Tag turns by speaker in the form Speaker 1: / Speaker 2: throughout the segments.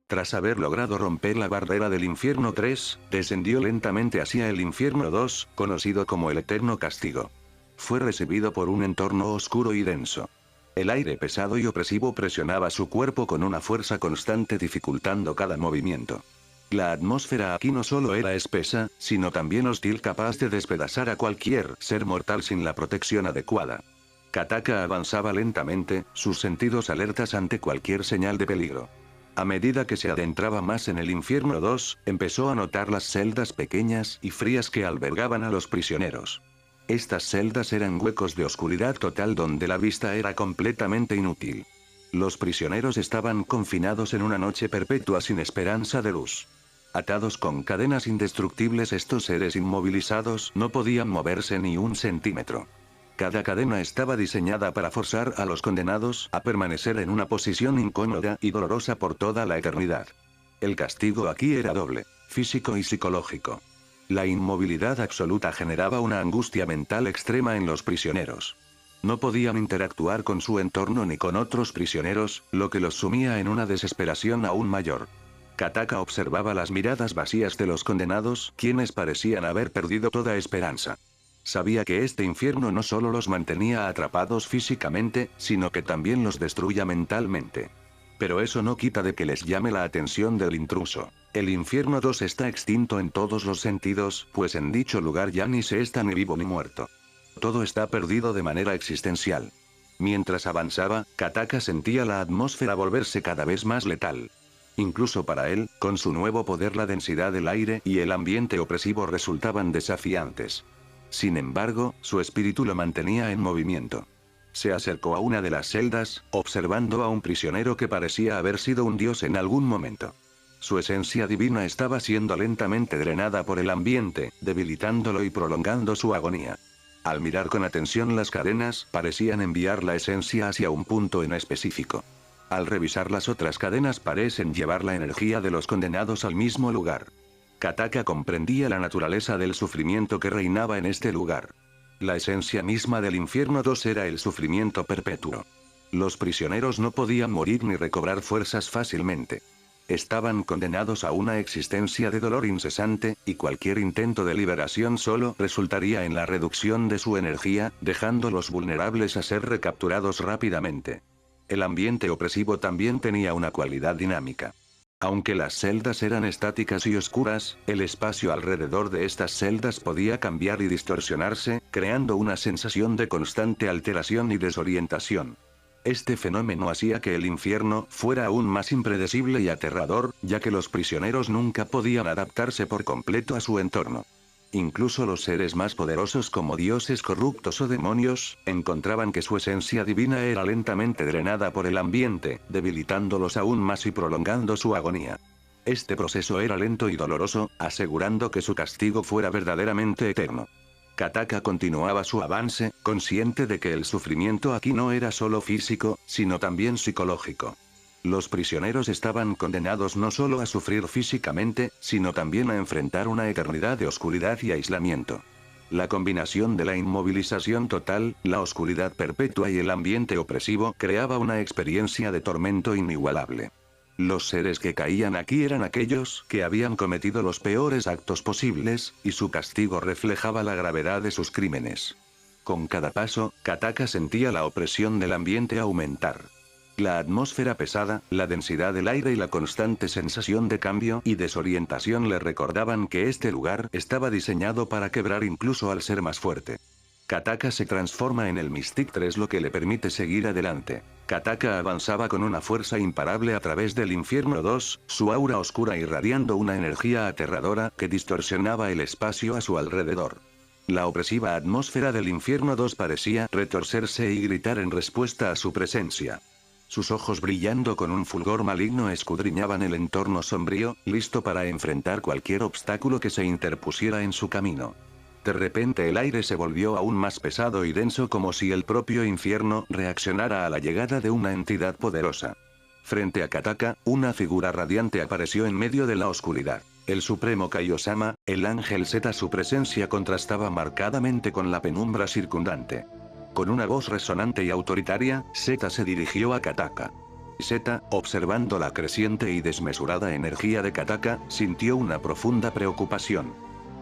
Speaker 1: Tras haber logrado romper la barrera del infierno 3, descendió lentamente hacia el infierno 2, conocido como el Eterno Castigo. Fue recibido por un entorno oscuro y denso. El aire pesado y opresivo presionaba su cuerpo con una fuerza constante, dificultando cada movimiento. La atmósfera aquí no solo era espesa, sino también hostil, capaz de despedazar a cualquier ser mortal sin la protección adecuada. Kataka avanzaba lentamente, sus sentidos alertas ante cualquier señal de peligro. A medida que se adentraba más en el infierno 2, empezó a notar las celdas pequeñas y frías que albergaban a los prisioneros. Estas celdas eran huecos de oscuridad total donde la vista era completamente inútil. Los prisioneros estaban confinados en una noche perpetua sin esperanza de luz. Atados con cadenas indestructibles, estos seres inmovilizados no podían moverse ni un centímetro. Cada cadena estaba diseñada para forzar a los condenados a permanecer en una posición incómoda y dolorosa por toda la eternidad. El castigo aquí era doble, físico y psicológico. La inmovilidad absoluta generaba una angustia mental extrema en los prisioneros. No podían interactuar con su entorno ni con otros prisioneros, lo que los sumía en una desesperación aún mayor. Kataka observaba las miradas vacías de los condenados, quienes parecían haber perdido toda esperanza. Sabía que este infierno no solo los mantenía atrapados físicamente, sino que también los destruía mentalmente. Pero eso no quita de que les llame la atención del intruso. El infierno 2 está extinto en todos los sentidos, pues en dicho lugar ya ni se está ni vivo ni muerto. Todo está perdido de manera existencial. Mientras avanzaba, Kataka sentía la atmósfera volverse cada vez más letal. Incluso para él, con su nuevo poder, la densidad del aire y el ambiente opresivo resultaban desafiantes. Sin embargo, su espíritu lo mantenía en movimiento. Se acercó a una de las celdas, observando a un prisionero que parecía haber sido un dios en algún momento. Su esencia divina estaba siendo lentamente drenada por el ambiente, debilitándolo y prolongando su agonía. Al mirar con atención las cadenas, parecían enviar la esencia hacia un punto en específico. Al revisar las otras cadenas, parecen llevar la energía de los condenados al mismo lugar. Kataka comprendía la naturaleza del sufrimiento que reinaba en este lugar. La esencia misma del infierno 2 era el sufrimiento perpetuo. Los prisioneros no podían morir ni recobrar fuerzas fácilmente. Estaban condenados a una existencia de dolor incesante, y cualquier intento de liberación solo resultaría en la reducción de su energía, dejándolos vulnerables a ser recapturados rápidamente. El ambiente opresivo también tenía una cualidad dinámica. Aunque las celdas eran estáticas y oscuras, el espacio alrededor de estas celdas podía cambiar y distorsionarse, creando una sensación de constante alteración y desorientación. Este fenómeno hacía que el infierno fuera aún más impredecible y aterrador, ya que los prisioneros nunca podían adaptarse por completo a su entorno. Incluso los seres más poderosos, como dioses corruptos o demonios, encontraban que su esencia divina era lentamente drenada por el ambiente, debilitándolos aún más y prolongando su agonía. Este proceso era lento y doloroso, asegurando que su castigo fuera verdaderamente eterno. Kataka continuaba su avance, consciente de que el sufrimiento aquí no era solo físico, sino también psicológico. Los prisioneros estaban condenados no solo a sufrir físicamente, sino también a enfrentar una eternidad de oscuridad y aislamiento. La combinación de la inmovilización total, la oscuridad perpetua y el ambiente opresivo creaba una experiencia de tormento inigualable. Los seres que caían aquí eran aquellos que habían cometido los peores actos posibles, y su castigo reflejaba la gravedad de sus crímenes. Con cada paso, Kataka sentía la opresión del ambiente aumentar. La atmósfera pesada, la densidad del aire y la constante sensación de cambio y desorientación le recordaban que este lugar estaba diseñado para quebrar incluso al ser más fuerte. Kataka se transforma en el Mystic 3, lo que le permite seguir adelante. Kataka avanzaba con una fuerza imparable a través del infierno 2, su aura oscura irradiando una energía aterradora que distorsionaba el espacio a su alrededor. La opresiva atmósfera del infierno 2 parecía retorcerse y gritar en respuesta a su presencia. Sus ojos, brillando con un fulgor maligno, escudriñaban el entorno sombrío, listo para enfrentar cualquier obstáculo que se interpusiera en su camino. De repente el aire se volvió aún más pesado y denso, como si el propio infierno reaccionara a la llegada de una entidad poderosa. Frente a Kataka, una figura radiante apareció en medio de la oscuridad. El Supremo Kaiosama, el ángel Zeta. Su presencia contrastaba marcadamente con la penumbra circundante. Con una voz resonante y autoritaria, Zeta se dirigió a Kataka. Zeta, observando la creciente y desmesurada energía de Kataka, sintió una profunda preocupación.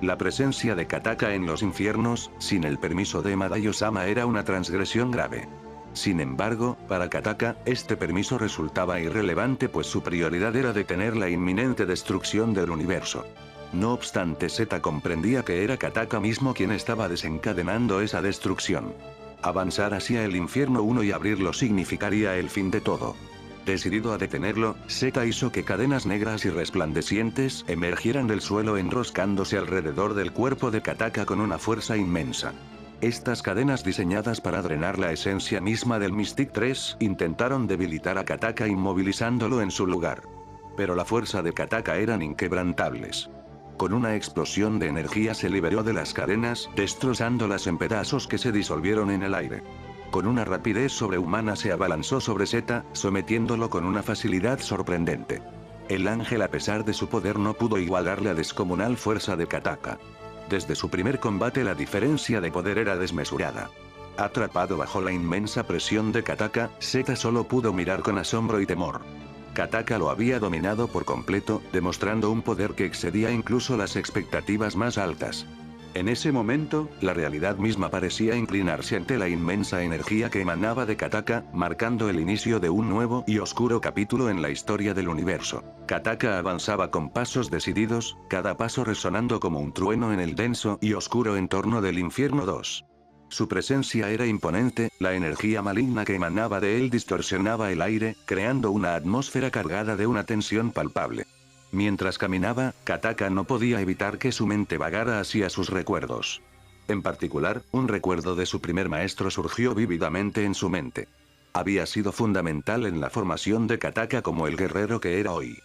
Speaker 1: La presencia de Kataka en los infiernos, sin el permiso de Madara-sama era una transgresión grave. Sin embargo, para Kataka, este permiso resultaba irrelevante pues su prioridad era detener la inminente destrucción del universo. No obstante, Zeta comprendía que era Kataka mismo quien estaba desencadenando esa destrucción. Avanzar hacia el infierno 1 y abrirlo significaría el fin de todo. Decidido a detenerlo, Zeta hizo que cadenas negras y resplandecientes emergieran del suelo enroscándose alrededor del cuerpo de Kataka con una fuerza inmensa. Estas cadenas diseñadas para drenar la esencia misma del Mystic 3 intentaron debilitar a Kataka inmovilizándolo en su lugar. Pero la fuerza de Kataka eran inquebrantables. Con una explosión de energía se liberó de las cadenas, destrozándolas en pedazos que se disolvieron en el aire. Con una rapidez sobrehumana se abalanzó sobre Zeta, sometiéndolo con una facilidad sorprendente. El ángel, a pesar de su poder, no pudo igualar la descomunal fuerza de Kataka. Desde su primer combate la diferencia de poder era desmesurada. Atrapado bajo la inmensa presión de Kataka, Zeta solo pudo mirar con asombro y temor. Kataka lo había dominado por completo, demostrando un poder que excedía incluso las expectativas más altas. En ese momento, la realidad misma parecía inclinarse ante la inmensa energía que emanaba de Kataka, marcando el inicio de un nuevo y oscuro capítulo en la historia del universo. Kataka avanzaba con pasos decididos, cada paso resonando como un trueno en el denso y oscuro entorno del infierno 2. Su presencia era imponente, la energía maligna que emanaba de él distorsionaba el aire, creando una atmósfera cargada de una tensión palpable. Mientras caminaba, Kataka no podía evitar que su mente vagara hacia sus recuerdos. En particular, un recuerdo de su primer maestro surgió vívidamente en su mente. Había sido fundamental en la formación de Kataka como el guerrero que era hoy.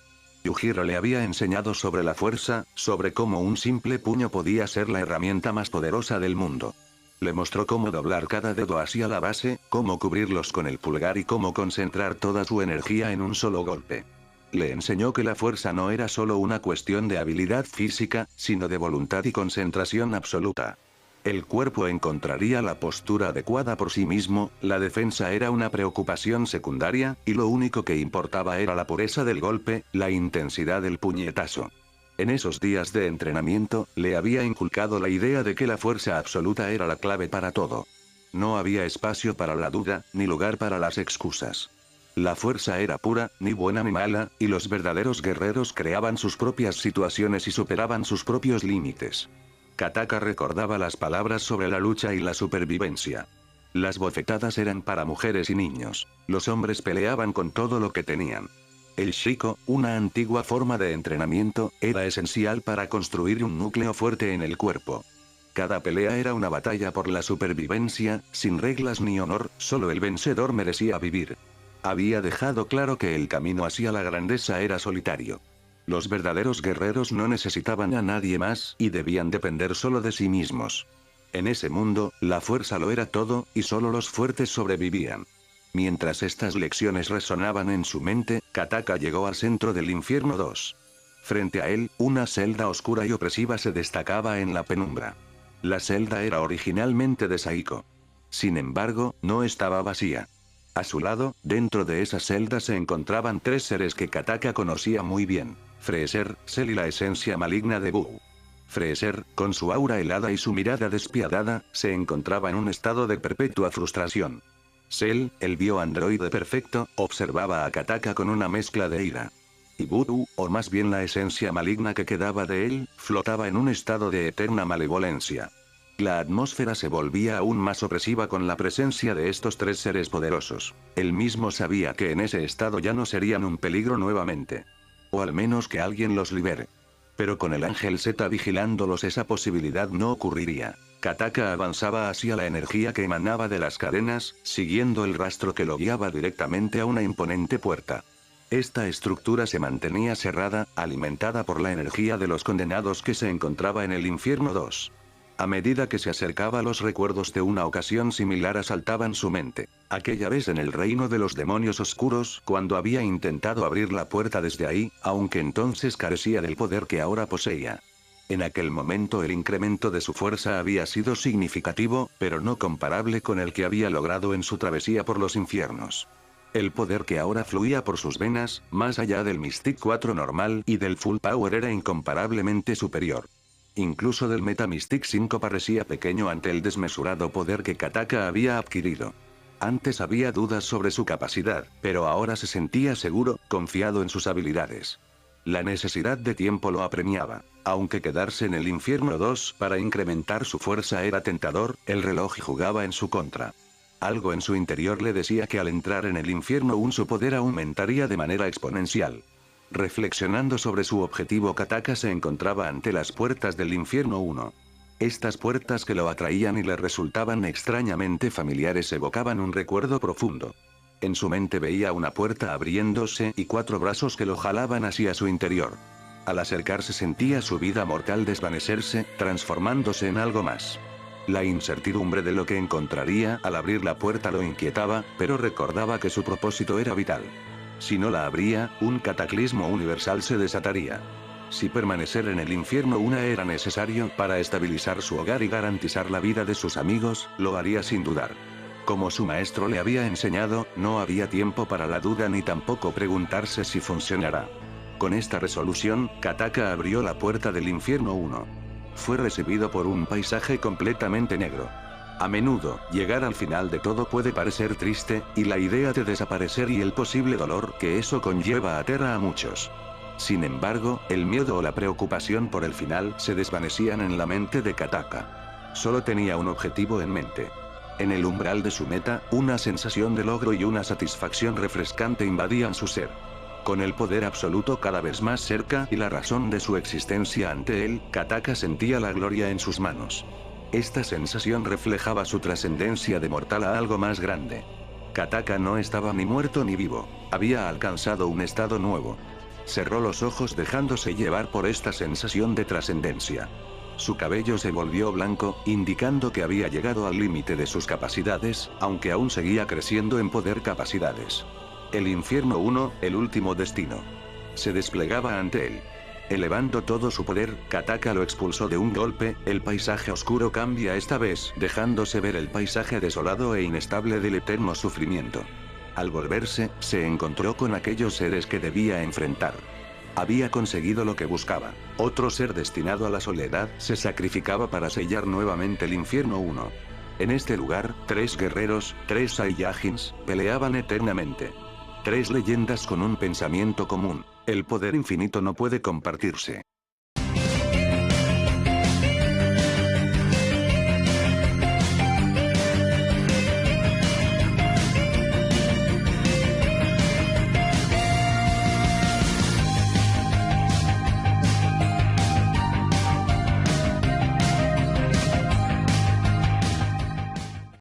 Speaker 1: Yujiro le había enseñado sobre la fuerza, sobre cómo un simple puño podía ser la herramienta más poderosa del mundo. Le mostró cómo doblar cada dedo hacia la base, cómo cubrirlos con el pulgar y cómo concentrar toda su energía en un solo golpe. Le enseñó que la fuerza no era solo una cuestión de habilidad física, sino de voluntad y concentración absoluta. El cuerpo encontraría la postura adecuada por sí mismo, la defensa era una preocupación secundaria, y lo único que importaba era la pureza del golpe, la intensidad del puñetazo. En esos días de entrenamiento, le había inculcado la idea de que la fuerza absoluta era la clave para todo. No había espacio para la duda, ni lugar para las excusas. La fuerza era pura, ni buena ni mala, y los verdaderos guerreros creaban sus propias situaciones y superaban sus propios límites. Kataka recordaba las palabras sobre la lucha y la supervivencia. Las bofetadas eran para mujeres y niños. Los hombres peleaban con todo lo que tenían. El Shiko, una antigua forma de entrenamiento, era esencial para construir un núcleo fuerte en el cuerpo. Cada pelea era una batalla por la supervivencia, sin reglas ni honor, solo el vencedor merecía vivir. Había dejado claro que el camino hacia la grandeza era solitario. Los verdaderos guerreros no necesitaban a nadie más, y debían depender solo de sí mismos. En ese mundo, la fuerza lo era todo, y solo los fuertes sobrevivían. Mientras estas lecciones resonaban en su mente, Kataka llegó al centro del infierno 2. Frente a él, una celda oscura y opresiva se destacaba en la penumbra. La celda era originalmente de Saiko. Sin embargo, no estaba vacía. A su lado, dentro de esa celda se encontraban tres seres que Kataka conocía muy bien: Freezer, Cell y la esencia maligna de Buu. Freezer, con su aura helada y su mirada despiadada, se encontraba en un estado de perpetua frustración. Cell, el bioandroide perfecto, observaba a Kataka con una mezcla de ira. Y Buu, o más bien la esencia maligna que quedaba de él, flotaba en un estado de eterna malevolencia. La atmósfera se volvía aún más opresiva con la presencia de estos tres seres poderosos. Él mismo sabía que en ese estado ya no serían un peligro nuevamente. O al menos que alguien los libere. Pero con el ángel Zeta vigilándolos esa posibilidad no ocurriría. Kataka avanzaba hacia la energía que emanaba de las cadenas, siguiendo el rastro que lo guiaba directamente a una imponente puerta. Esta estructura se mantenía cerrada, alimentada por la energía de los condenados que se encontraba en el infierno 2. A medida que se acercaba, los recuerdos de una ocasión similar asaltaban su mente. Aquella vez en el reino de los demonios oscuros, cuando había intentado abrir la puerta desde ahí, aunque entonces carecía del poder que ahora poseía. En aquel momento el incremento de su fuerza había sido significativo, pero no comparable con el que había logrado en su travesía por los infiernos. El poder que ahora fluía por sus venas, más allá del Mystic 4 normal y del Full Power, era incomparablemente superior. Incluso del Meta Mystic 5 parecía pequeño ante el desmesurado poder que Kataka había adquirido. Antes había dudas sobre su capacidad, pero ahora se sentía seguro, confiado en sus habilidades. La necesidad de tiempo lo apremiaba. Aunque quedarse en el infierno 2 para incrementar su fuerza era tentador, el reloj jugaba en su contra. Algo en su interior le decía que al entrar en el infierno 1 su poder aumentaría de manera exponencial. Reflexionando sobre su objetivo, Kataka se encontraba ante las puertas del infierno 1. Estas puertas que lo atraían y le resultaban extrañamente familiares evocaban un recuerdo profundo. En su mente veía una puerta abriéndose y 4 brazos que lo jalaban hacia su interior. Al acercarse sentía su vida mortal desvanecerse, transformándose en algo más. La incertidumbre de lo que encontraría al abrir la puerta lo inquietaba, pero recordaba que su propósito era vital. Si no la abría, un cataclismo universal se desataría. Si permanecer en el infierno 1 era necesario para estabilizar su hogar y garantizar la vida de sus amigos, lo haría sin dudar. Como su maestro le había enseñado, no había tiempo para la duda ni tampoco preguntarse si funcionará. Con esta resolución, Kataka abrió la puerta del infierno 1. Fue recibido por un paisaje completamente negro. A menudo, llegar al final de todo puede parecer triste, y la idea de desaparecer y el posible dolor que eso conlleva aterra a muchos. Sin embargo, el miedo o la preocupación por el final se desvanecían en la mente de Kataka. Solo tenía un objetivo en mente. En el umbral de su meta, una sensación de logro y una satisfacción refrescante invadían su ser. Con el poder absoluto cada vez más cerca y la razón de su existencia ante él, Kataka sentía la gloria en sus manos. Esta sensación reflejaba su trascendencia de mortal a algo más grande. Kataka no estaba ni muerto ni vivo, había alcanzado un estado nuevo. Cerró los ojos dejándose llevar por esta sensación de trascendencia. Su cabello se volvió blanco, indicando que había llegado al límite de sus capacidades, aunque aún seguía creciendo en poder capacidades. El infierno 1, el último destino. Se desplegaba ante él. Elevando todo su poder, Kataka lo expulsó de un golpe, el paisaje oscuro cambia esta vez, dejándose ver el paisaje desolado e inestable del eterno sufrimiento. Al volverse, se encontró con aquellos seres que debía enfrentar. Había conseguido lo que buscaba. Otro ser destinado a la soledad se sacrificaba para sellar nuevamente el infierno 1. En este lugar, 3 guerreros, 3 Saiyajins, peleaban eternamente. 3 leyendas con un pensamiento común: el poder infinito no puede compartirse.